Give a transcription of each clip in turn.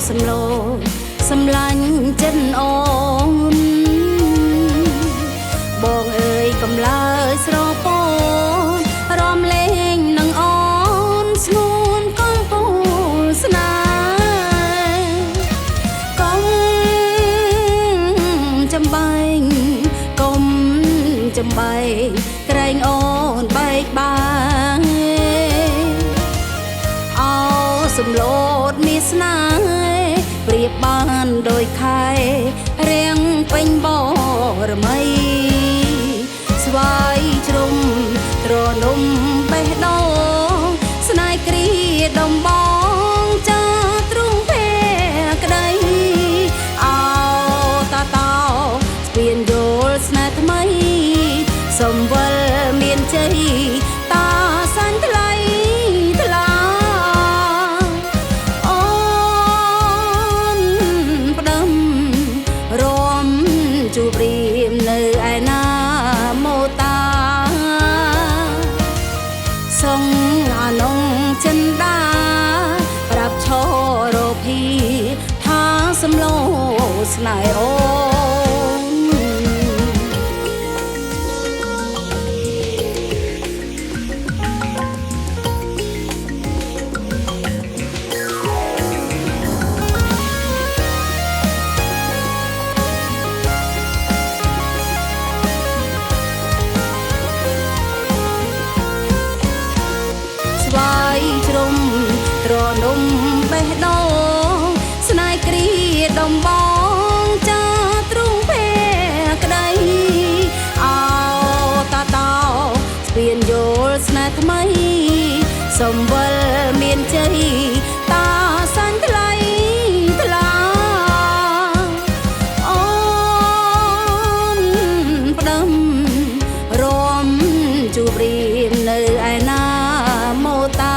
សំឡូសំឡាញ់ចិត្តអូនបងអើយកំឡើយស្រពោនរំលេងនឹងអូនស្ងួនកងពូស្នាកុំចំបែងកុំចំបែងក្រែងអូនបែកបាងអោសំឡូតមានស្នាប្រៀបបានដោយខែរៀងពេញបរមីស្វាយជ្រុំត្រនំបេះដូងស្នេហ៍គ្រាដំបងចាទ្រង់ភេក្ដីអោតាតោស្ពានយល់ស្នេហ៍ថ្មីសំវិលមានជ័យតាសាញ់ថ្លៃថ្លាអូនផ្ដឹមរំជួបរៀមនៅឯណាមោតាសងអានងចិនដាប្រាប់ឈរភីថាសំឡូស្នេហ៍អូជ្រុំត្រនំបេះដូងស្នេហ៍គ្រាដំបងចាទ្រង់ភេក្ដីអោតាតោស្ពានយល់ស្នេហ៍ថ្មីសំវិលមានជ័យតាសាញ់ថ្លៃថ្លាអូនផ្ដឹមរំជួបរៀមនៅឯណាមោតា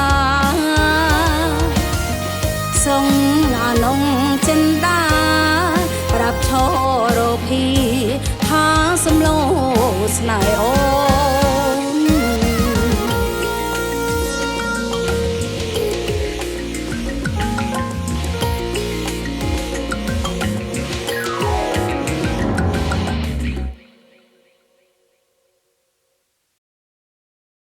សងអានងចិនដាប្រាប់ឈរភីថាសំឡូស្នេហ៍អូ